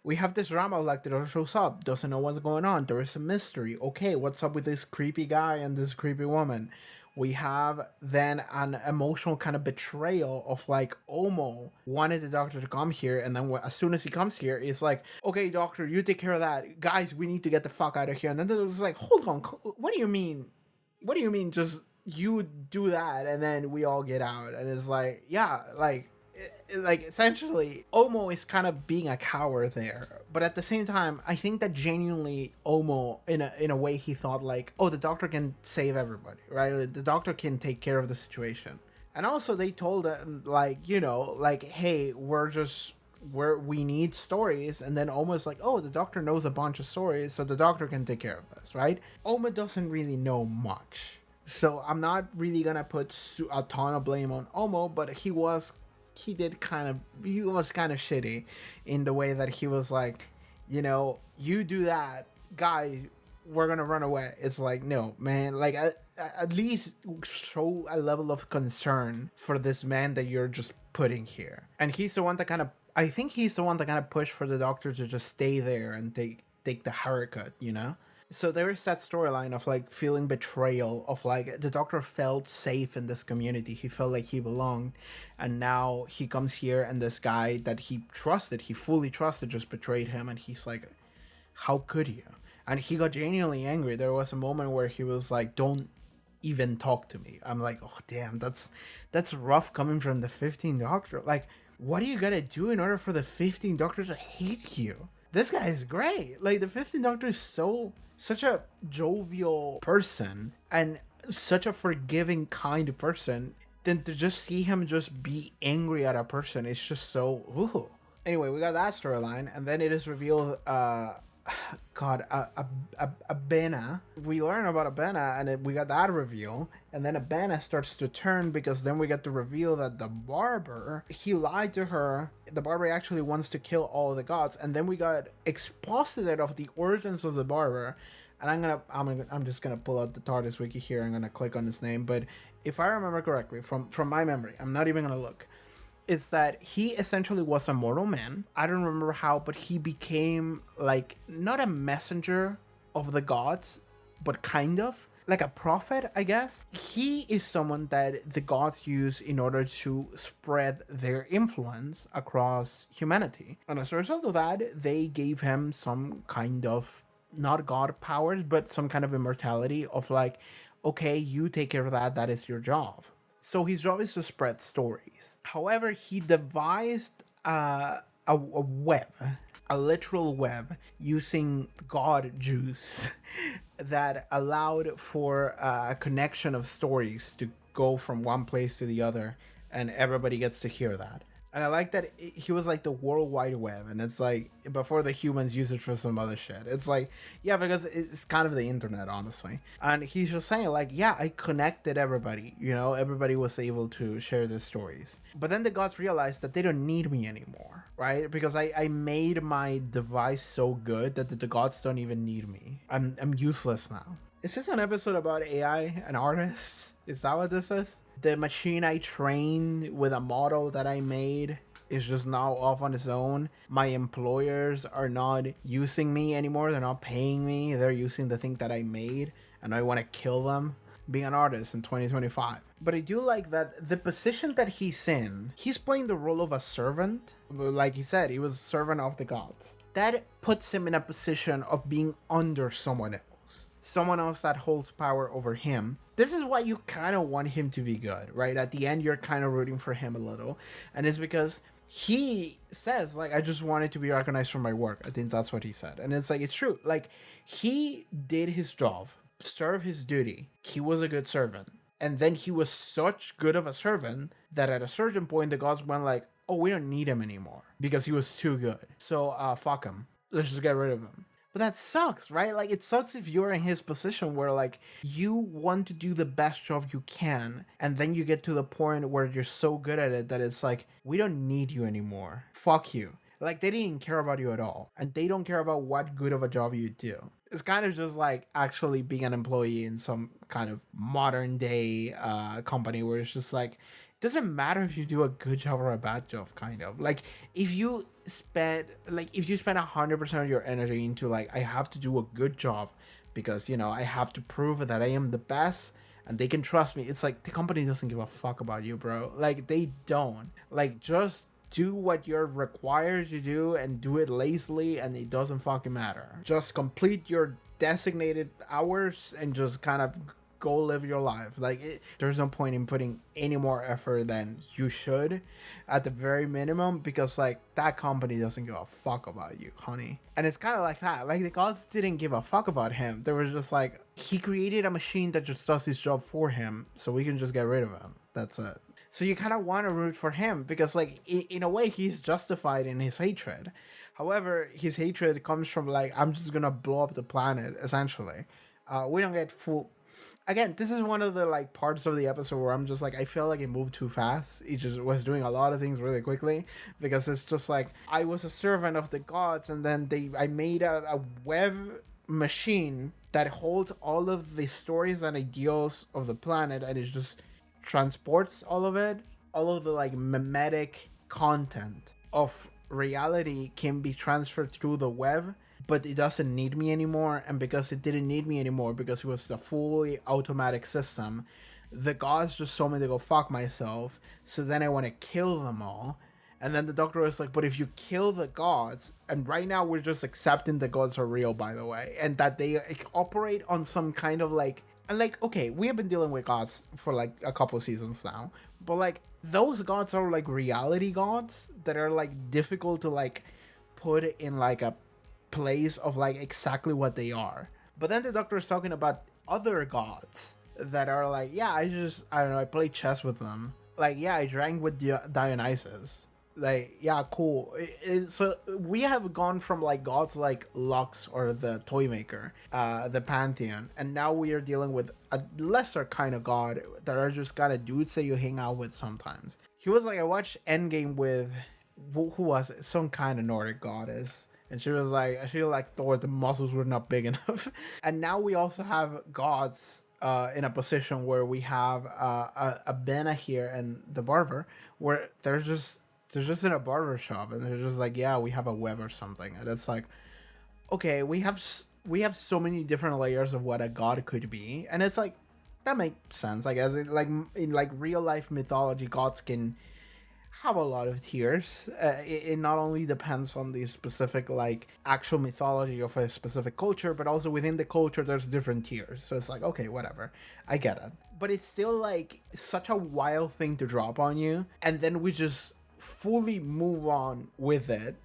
S1: We have this drama of like the doctor shows up, doesn't know what's going on. There is a mystery. Okay, what's up with this creepy guy and this creepy woman? We have then an emotional kind of betrayal of like Omo wanted the doctor to come here, and then as soon as he comes here, it's like, okay, doctor, you take care of that. Guys, we need to get the fuck out of here. And then the doctor's like, hold on, what do you mean? What do you mean just you do that and then we all get out? And it's like, yeah, like essentially Omo is kind of being a coward there, but at the same time I think that genuinely Omo in a way he thought like, oh, the doctor can save everybody, right? The doctor can take care of the situation. And also they told him like, you know, like, hey, we need stories. And then Omo's like, oh, the doctor knows a bunch of stories, so the doctor can take care of this, right? Omo doesn't really know much, so I'm not really gonna put a ton of blame on Omo, but he was kind of shitty in the way that he was like, you know, you do that, guy, we're gonna run away. It's like, no, man, like at least show a level of concern for this man that you're just putting here. And he's the one that kind of, I think he's the one that kind of pushed for the doctor to just stay there and take the haircut, you know? So there is that storyline of like feeling betrayal, of like the doctor felt safe in this community. He felt like he belonged. And now he comes here and this guy that he fully trusted, just betrayed him. And he's like, how could you? And he got genuinely angry. There was a moment where he was like, don't even talk to me. I'm like, oh damn, that's rough coming from the 15th Doctor. Like, what do you gotta do in order for the 15th Doctor to hate you? This guy is great. Like, the 15th Doctor is such a jovial person and such a forgiving, kind person. Then to just see him just be angry at a person, it's just so, ooh. Anyway, we got that storyline, and then it is revealed, Abena. We learn about Abena, and we got that reveal, and then Abena starts to turn, because then we get the reveal that the barber, he lied to her. The barber actually wants to kill all the gods, and then we got exposited of the origins of the barber. And I'm just gonna pull out the TARDIS wiki here. I'm gonna click on his name, but if I remember correctly from my memory, I'm not even gonna look, is that he essentially was a mortal man. I don't remember how, but he became like not a messenger of the gods, but kind of like a prophet, I guess. He is someone that the gods use in order to spread their influence across humanity. And as a result of that, they gave him some kind of, not god powers, but some kind of immortality of like, okay, you take care of that, that is your job. So his job is to spread stories. However, he devised a web, a literal web, using god juice that allowed for a connection of stories to go from one place to the other, and everybody gets to hear that. And I like that he was like the World Wide Web, and it's like before the humans use it for some other shit. It's like, yeah, because it's kind of the internet, honestly. And he's just saying like, yeah, I connected everybody, you know, everybody was able to share their stories. But then the gods realized that they don't need me anymore, right? Because I made my device so good that the gods don't even need me. I'm useless now. Is this an episode about AI and artists? Is that what this is? The machine I trained with a model that I made is just now off on its own. My employers are not using me anymore. They're not paying me. They're using the thing that I made, and I want to kill them. Being an artist in 2025. But I do like that the position that he's in, he's playing the role of a servant. Like he said, he was a servant of the gods. That puts him in a position of being under someone else. Someone else that holds power over him. This is why you kind of want him to be good, right? At the end, you're kind of rooting for him a little. And it's because he says, like, I just wanted to be recognized for my work. I think that's what he said. And it's like, it's true. Like, he did his job, served his duty. He was a good servant. And then he was such good of a servant that at a certain point, the gods went like, oh, we don't need him anymore because he was too good. So, fuck him. Let's just get rid of him. But that sucks, right? Like, it sucks if you're in his position where, like, you want to do the best job you can, and then you get to the point where you're so good at it that it's like, we don't need you anymore. Fuck you. Like, they didn't care about you at all, and they don't care about what good of a job you do. It's kind of just like actually being an employee in some kind of modern day company where it's just like, doesn't matter if you do a good job or a bad job, kind of like if you spend 100% of your energy into like, I have to do a good job because I have to prove that I am the best and they can trust me. It's like the company doesn't give a fuck about you, bro. Like, they don't. Like, just do what you're required to do and do it lazily, and it doesn't fucking matter. Just complete your designated hours and just kind of go live your life. Like, there's no point in putting any more effort than you should at the very minimum, because like, that company doesn't give a fuck about you, honey. And it's kind of like that. Like, the gods didn't give a fuck about him. They were just like, he created a machine that just does his job for him, so we can just get rid of him. That's it. So you kind of want to root for him because, like, in a way, he's justified in his hatred. However, his hatred comes from, like, I'm just going to blow up the planet, essentially. We don't get full... Again, this is one of the, like, parts of the episode where I'm just like, I feel like it moved too fast. It just was doing a lot of things really quickly because it's just like, I was a servant of the gods, and then I made a web machine that holds all of the stories and ideals of the planet, and it's just transports all of the like mimetic content of reality can be transferred through the web, but it doesn't need me anymore. And because it didn't need me anymore, because it was a fully automatic system, the gods just told me to go fuck myself. So then I want to kill them all. And then the doctor was like, but if you kill the gods, and right now we're just accepting the gods are real, by the way, and that they operate on some kind of like, and like, okay, we have been dealing with gods for like a couple seasons now, but like, those gods are like reality gods that are like difficult to like put in like a place of like exactly what they are. But then the doctor is talking about other gods that are like, yeah, I don't know, I play chess with them. Like, yeah, I drank with Dionysus. Like, yeah, cool. So we have gone from like gods like Lux or the toy maker, the Pantheon, and now we are dealing with a lesser kind of god that are just kind of dudes that you hang out with sometimes. He was like, I watched Endgame with who was it? Some kind of Nordic goddess. And she was like, I feel like Thor, the muscles were not big enough. And now we also have gods in a position where we have a Bena here and the barber, where they're just in a barber shop, and they're just like, yeah, we have a web or something. And it's like, okay, we have so many different layers of what a god could be. And it's like, that makes sense, I guess. In like real life mythology, gods can have a lot of tiers. It not only depends on the specific like actual mythology of a specific culture, but also within the culture there's different tiers. So it's like, okay, whatever, I get it. But it's still like such a wild thing to drop on you, and then we just fully move on with it,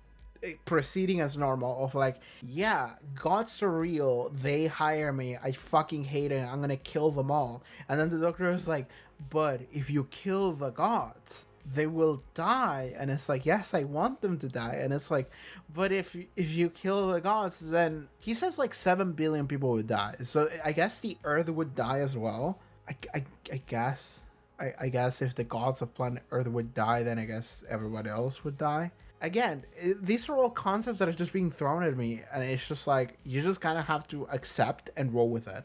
S1: proceeding as normal of like, yeah, gods are real, they hire me, I fucking hate it, I'm gonna kill them all. And then the doctor is like, but if you kill the gods, they will die. And it's like, yes, I want them to die. And it's like, but if you kill the gods, then he says like 7 billion people would die, so I guess the earth would die as well. I guess I guess if the gods of planet Earth would die, then I guess everybody else would die. Again, these are all concepts that are just being thrown at me, and it's just like, you just kind of have to accept and roll with it.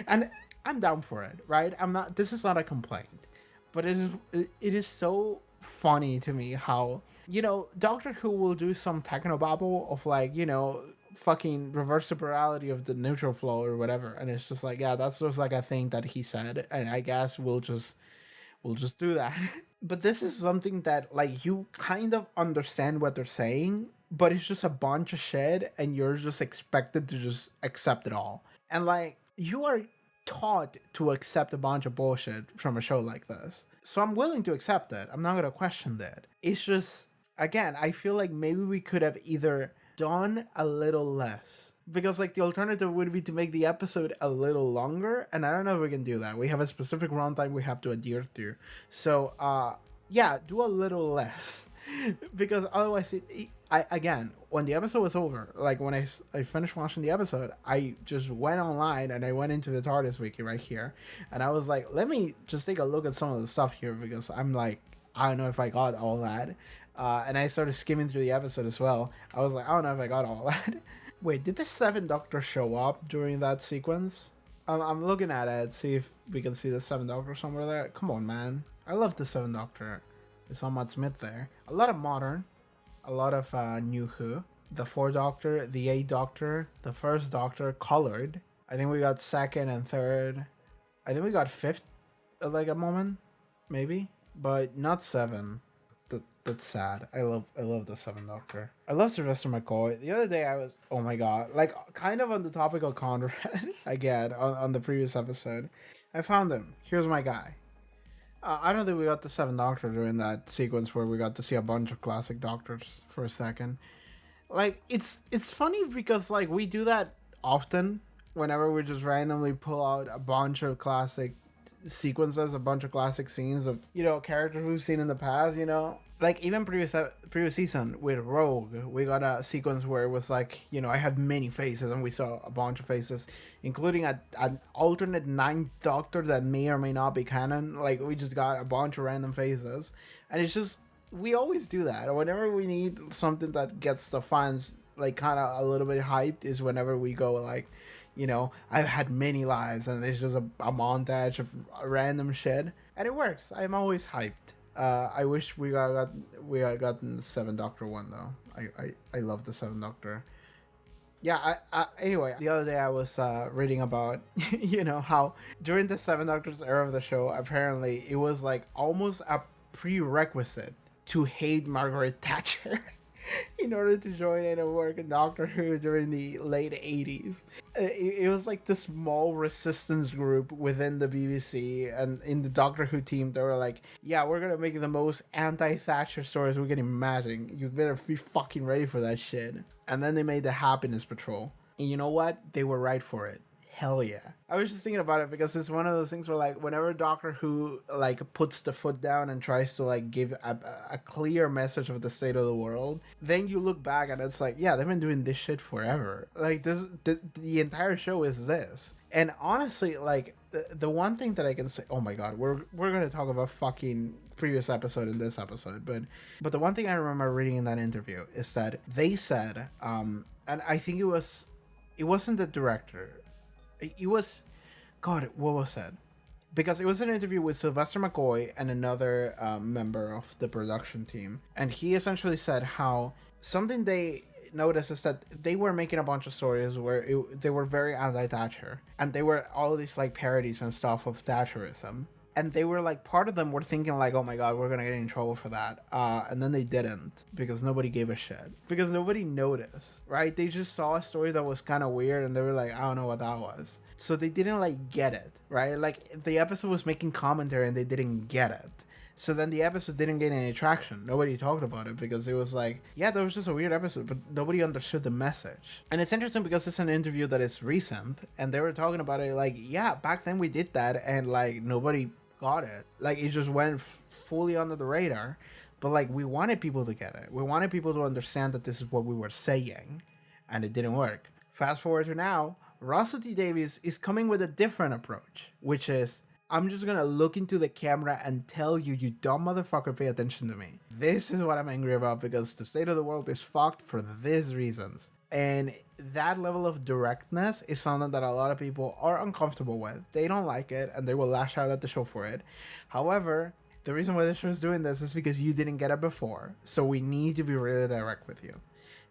S1: And I'm down for it, right? This is not a complaint, but it is so funny to me how, Doctor Who will do some technobabble of like, fucking reversibility of the neutral flow or whatever, and it's just like, yeah, that's just like a thing that he said, and I guess we'll just do that. But this is something that like, you kind of understand what they're saying, but it's just a bunch of shit, and you're just expected to just accept it all. And like, you are taught to accept a bunch of bullshit from a show like this, so I'm willing to accept it. I'm not gonna question that. It's just, again, I feel like maybe we could have either done a little less, because like the alternative would be to make the episode a little longer, and I don't know if we can do that. We have a specific runtime we have to adhere to, so yeah, do a little less. Because otherwise I again, when the episode was over, like when I finished watching the episode, I just went online and I went into the TARDIS wiki right here, and I was like, let me just take a look at some of the stuff here because I'm like, I don't know if I got all that, and I started skimming through the episode as well. I was like, I don't know if I got all that. Wait, did the Seventh Doctor show up during that sequence? I'm looking at it, see if we can see the Seventh Doctor somewhere there. Come on, man. I love the Seventh Doctor. It's on Matt Smith there. A lot of modern, a lot of New Who. The Fourth Doctor, the Eighth Doctor, the First Doctor, colored. I think we got second and third. I think we got fifth, like a moment, maybe, but not seven. That's sad. I love the Seventh Doctor. I love Sylvester McCoy. The other day I was, oh my god, like kind of on the topic of Conrad again on the previous episode. I found him. Here's my guy. I don't think we got the Seventh Doctor during that sequence where we got to see a bunch of classic Doctors for a second. Like it's funny because like we do that often whenever we just randomly pull out a bunch of classic sequences, a bunch of classic scenes of characters we've seen in the past. Like even previous season with Rogue, we got a sequence where it was like I have many faces, and we saw a bunch of faces, including an alternate ninth Doctor that may or may not be canon. Like we just got a bunch of random faces, and it's just we always do that. Whenever we need something that gets the fans like kind of a little bit hyped, is whenever we go like, I've had many lives, and it's just a montage of random shit, and it works. I'm always hyped. I wish we had gotten the Seventh Doctor one though. I love the Seventh Doctor. Yeah. Anyway, the other day I was reading about how during the Seventh Doctor's era of the show, apparently it was like almost a prerequisite to hate Margaret Thatcher. In order to join in and work in Doctor Who during the late 80s. It was like this small resistance group within the BBC, and in the Doctor Who team, they were like, yeah, we're gonna make the most anti-Thatcher stories we can imagine. You better be fucking ready for that shit. And then they made the Happiness Patrol. And you know what? They were right for it. Hell yeah. I was just thinking about it because it's one of those things where like whenever Doctor Who like puts the foot down and tries to like give a clear message of the state of the world, then you look back and it's like, yeah, they've been doing this shit forever. Like the entire show is this. And honestly, like the one thing that I can say, oh my god, we're gonna talk about fucking previous episode in this episode, but the one thing I remember reading in that interview is that they said, and I think it wasn't the director. It was, God, what was that? Because it was an interview with Sylvester McCoy and another member of the production team. And he essentially said how something they noticed is that they were making a bunch of stories where they were very anti-Thatcher. And they were all these like parodies and stuff of Thatcherism. And they were like, part of them were thinking like, oh my god, we're gonna get in trouble for that. And then they didn't, because nobody gave a shit. Because nobody noticed, right? They just saw a story that was kind of weird and they were like, I don't know what that was. So they didn't like get it, right? Like the episode was making commentary and they didn't get it. So then the episode didn't get any traction. Nobody talked about it because it was like, yeah, that was just a weird episode, but nobody understood the message. And it's interesting because it's an interview that is recent, and they were talking about it like, yeah, back then we did that, and like nobody got it. Like it just went fully under the radar, but like we wanted people to get it. We wanted people to understand that this is what we were saying, and it didn't work. Fast forward to now, Russell T Davies is coming with a different approach, which is, I'm just gonna look into the camera and tell you, you dumb motherfucker, pay attention to me. This is what I'm angry about because the state of the world is fucked for these reasons. And that level of directness is something that a lot of people are uncomfortable with. They don't like it and they will lash out at the show for it. However, the reason why the show is doing this is because you didn't get it before. So we need to be really direct with you.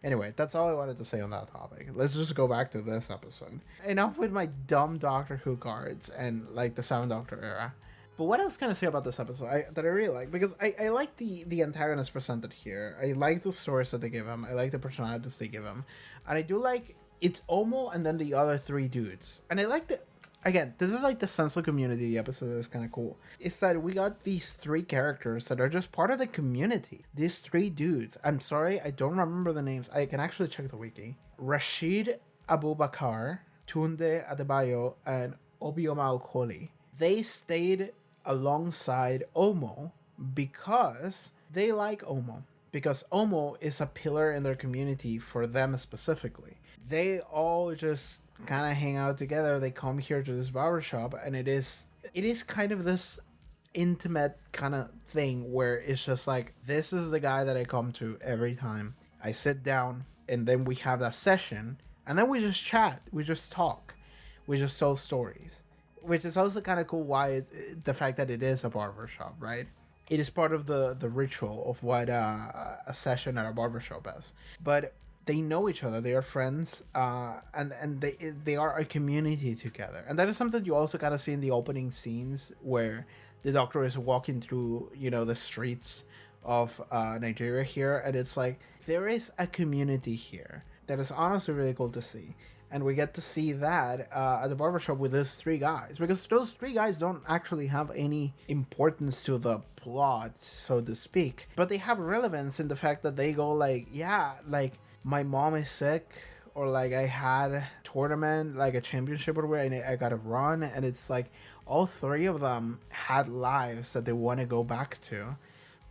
S1: Anyway, that's all I wanted to say on that topic. Let's just go back to this episode. Enough with my dumb Doctor Who cards and like the Seventh Doctor era. But what else can I say about this episode that I really like? Because I like the antagonist presented here. I like the stories that they give him. I like the personalities they give him. And I do like, it's Omo and then the other three dudes. And I like the, again, this is like the sense of community the episode is kind of cool. It's that we got these three characters that are just part of the community. These three dudes. I'm sorry, I don't remember the names. I can actually check the wiki. Rashid Abubakar, Tunde Adebayo, and Obioma Okoli. They stayed alongside Omo because they like Omo. because Omo is a pillar in their community for them specifically. They all just kind of hang out together. They come here to this barbershop, and it is kind of this intimate kind of thing where it's just like, this is the guy that I come to every time. I sit down, and then we have that session, and then we just chat, we just talk, we just tell stories, which is also kind of cool. The fact that it is a barbershop, right? It is part of the ritual of what a session at a barbershop is. But they know each other, they are friends, and they are a community together. And that is something you also kind of see in the opening scenes where the doctor is walking through, the streets of Nigeria here, and it's like, there is a community here that is honestly really cool to see. And we get to see that at the barbershop with those three guys, because those three guys don't actually have any importance to the plot, so to speak, but they have relevance in the fact that they go like, yeah, like, my mom is sick, or like, I had a tournament, like a championship or whatever, and I gotta run, and it's like all three of them had lives that they want to go back to,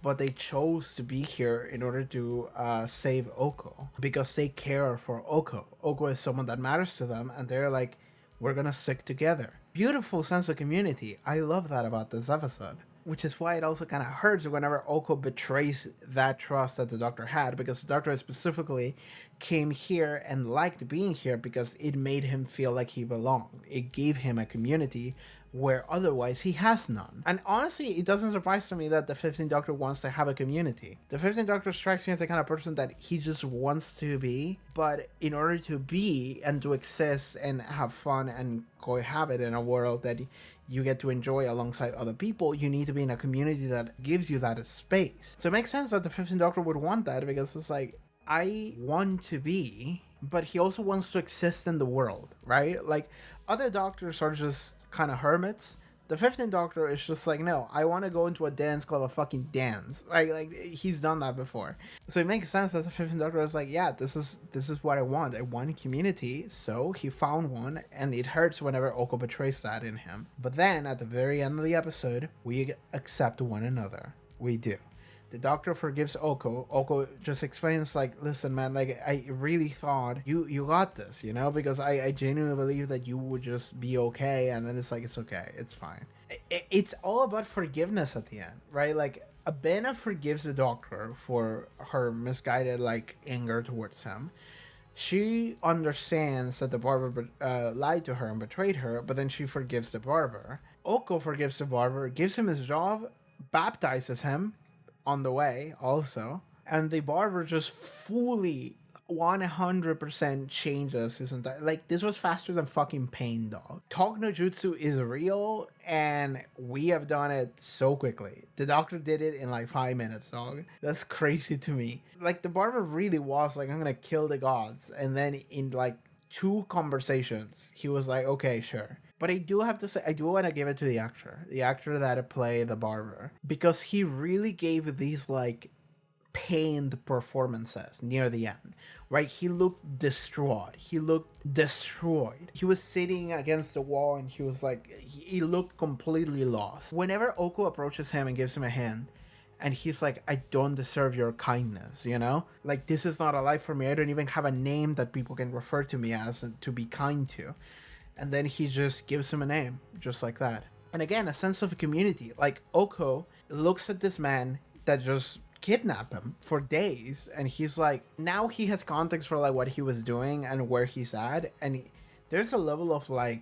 S1: but they chose to be here in order to save Oko, because they care for Oko. Oko is someone that matters to them, and they're like, we're gonna stick together. Beautiful sense of community. I love that about this episode. Which is why it also kind of hurts whenever Oko betrays that trust that the doctor had, because the doctor specifically came here and liked being here because it made him feel like he belonged. It gave him a community where otherwise he has none. And honestly, it doesn't surprise to me that the 15th Doctor wants to have a community. The 15th Doctor strikes me as the kind of person that he just wants to be, but in order to be and to exist and have fun and cohabit in a world that you get to enjoy alongside other people, you need to be in a community that gives you that space. So it makes sense that the 15th Doctor would want that, because it's like, I want to be, but he also wants to exist in the world, right? Like, other doctors are just kind of hermits. The 15th Doctor is just like, no, I want to go into a dance club, a fucking dance, right? Like, he's done that before. So it makes sense that the 15th Doctor is like, yeah, this is what I want. I want community. So he found one, and it hurts whenever Oko betrays that in him. But then at the very end of the episode, we accept one another. We do. The doctor forgives Oko. Oko just explains like, listen, man, like, I really thought you got this, because I genuinely believe that you would just be okay. And then it's like, it's okay. It's fine. It's all about forgiveness at the end, right? Like, Abena forgives the doctor for her misguided, like, anger towards him. She understands that the barber lied to her and betrayed her, but then she forgives the barber. Oko forgives the barber, gives him his job, baptizes him on the way also, and the barber just fully 100% changes his entire, like, this was faster than fucking pain, dog. Talk no jutsu is real, and we have done it so quickly. The doctor did it in like 5 minutes, dog. That's crazy to me. Like, the barber really was like, I'm gonna kill the gods, and then in like 2 conversations he was like, okay, sure. But I do have to say, I do want to give it to the actor that played the barber, because he really gave these like pained performances near the end, right? He looked distraught. He looked destroyed. He was sitting against the wall, and he was like, he looked completely lost. Whenever Oko approaches him and gives him a hand, and he's like, I don't deserve your kindness, Like, this is not a life for me. I don't even have a name that people can refer to me as and to be kind to. And then he just gives him a name, just like that. And again, a sense of community. Like, Oko looks at this man that just kidnapped him for days, and he's like, now he has context for like what he was doing and where he's at, and there's a level of like,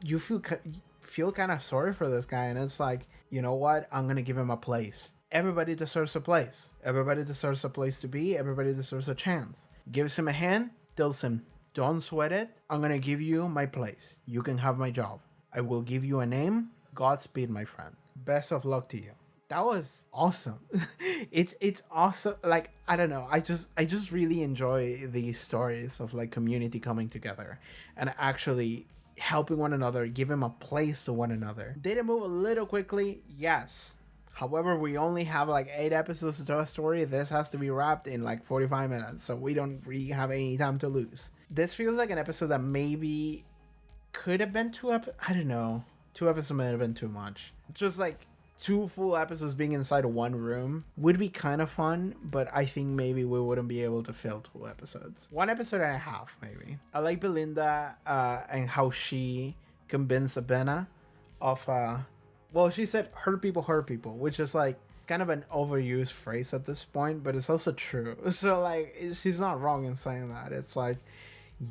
S1: you feel kind of sorry for this guy, and it's like, you know what? I'm gonna give him a place. Everybody deserves a place. Everybody deserves a place to be. Everybody deserves a chance. Gives him a hand, tells him, don't sweat it. I'm gonna give you my place. You can have my job. I will give you a name. Godspeed, my friend. Best of luck to you. That was awesome. It's awesome. Like, I don't know. I just really enjoy these stories of like community coming together and actually helping one another, giving a place to one another. Did it move a little quickly? Yes. However, we only have like 8 episodes to tell a story. This has to be wrapped in like 45 minutes, so we don't really have any time to lose. This feels like an episode that maybe could have been 2 episodes. I don't know. 2 episodes might have been too much. Just like 2 full episodes being inside of one room would be kind of fun, but I think maybe we wouldn't be able to fill 2 episodes. 1 episode and a half, maybe. I like Belinda and how she convinced Abena of, well, she said hurt people, which is like kind of an overused phrase at this point, but it's also true. So like, she's not wrong in saying that. It's like,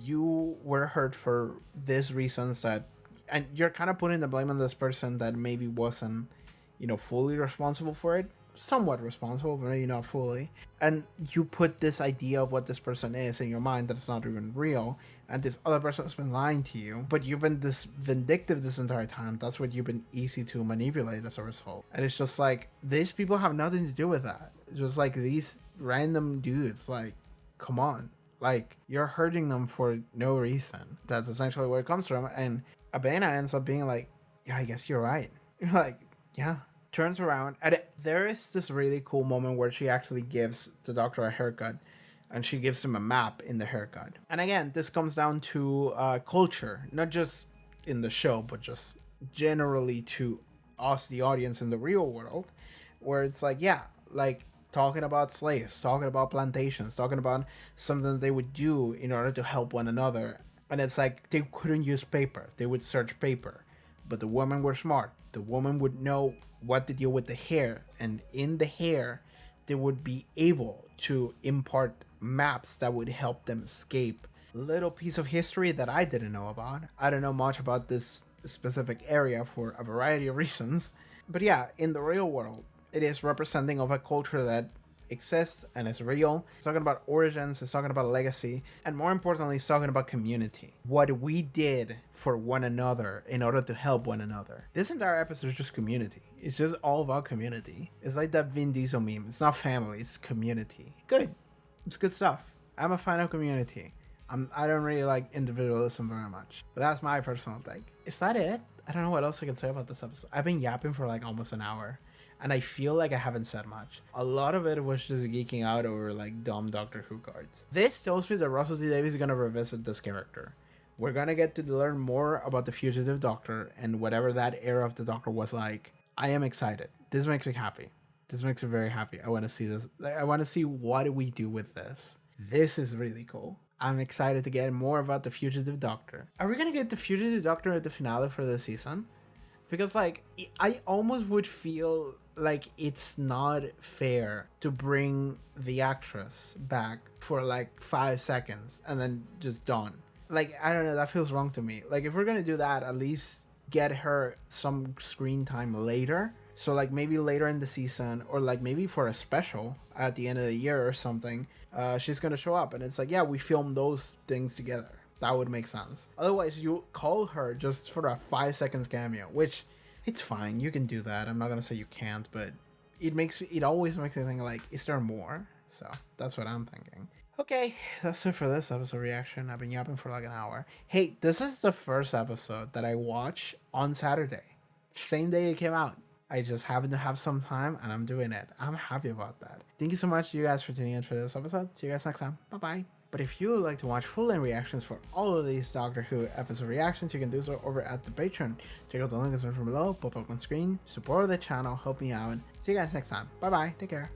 S1: you were hurt for these reasons that, and you're kind of putting the blame on this person that maybe wasn't, fully responsible for it. Somewhat responsible, but maybe not fully. And you put this idea of what this person is in your mind that it's not even real, and this other person has been lying to you, but you've been this vindictive this entire time. That's what you've been easy to manipulate as a result. And it's just like, these people have nothing to do with that. Just like these random dudes, like, come on. Like, you're hurting them for no reason. That's essentially where it comes from. And Abena ends up being like, yeah, I guess you're right. You're like, yeah. Turns around, and there is this really cool moment where she actually gives the doctor a haircut, and she gives him a map in the haircut. And again, this comes down to culture, not just in the show, but just generally to us, the audience in the real world, where it's like, yeah, like talking about slaves, talking about plantations, talking about something that they would do in order to help one another. And it's like, they couldn't use paper. They would search paper. But the women were smart. The woman would know what to deal with the hair. And in the hair, they would be able to impart maps that would help them escape. Little piece of history that I didn't know about. I don't know much about this specific area for a variety of reasons. But yeah, in the real world, it is representing of a culture that exists and is real. It's talking about origins, it's talking about legacy, and more importantly, it's talking about community. What we did for one another in order to help one another. This entire episode is just community. It's just all about community. It's like that Vin Diesel meme. It's not family, it's community. Good. It's good stuff. I'm a fan of community. I don't really like individualism very much. But that's my personal take. Is that it? I don't know what else I can say about this episode. I've been yapping for like almost an hour. And I feel like I haven't said much. A lot of it was just geeking out over like dumb Doctor Who cards. This tells me that Russell T Davies is going to revisit this character. We're going to get to learn more about the fugitive Doctor and whatever that era of the Doctor was like. I am excited. This makes me happy. This makes me very happy. I want to see this. I want to see what we do with this. This is really cool. I'm excited to get more about the fugitive Doctor. Are we going to get the fugitive Doctor at the finale for this season? Because like, I almost would feel like it's not fair to bring the actress back for like 5 seconds and then just done. Like, I don't know, that feels wrong to me. Like, if we're gonna do that, at least get her some screen time later. So like maybe later in the season, or like maybe for a special at the end of the year or something, she's gonna show up and it's like, yeah, we filmed those things together. That would make sense. Otherwise, you call her just for a 5 seconds cameo, which it's fine. You can do that. I'm not gonna say you can't, but it always makes me think like, is there more? So that's what I'm thinking. Okay, that's it for this episode reaction. I've been yapping for like an hour. Hey, this is the first episode that I watch on Saturday, same day it came out. I just happen to have some time and I'm doing it. I'm happy about that. Thank you so much, you guys, for tuning in for this episode. See you guys next time. Bye bye. But if you would like to watch full-length reactions for all of these Doctor Who episode reactions, you can do so over at the Patreon. Check out the link from below, pop up on screen, support the channel, help me out. See you guys next time. Bye bye, take care.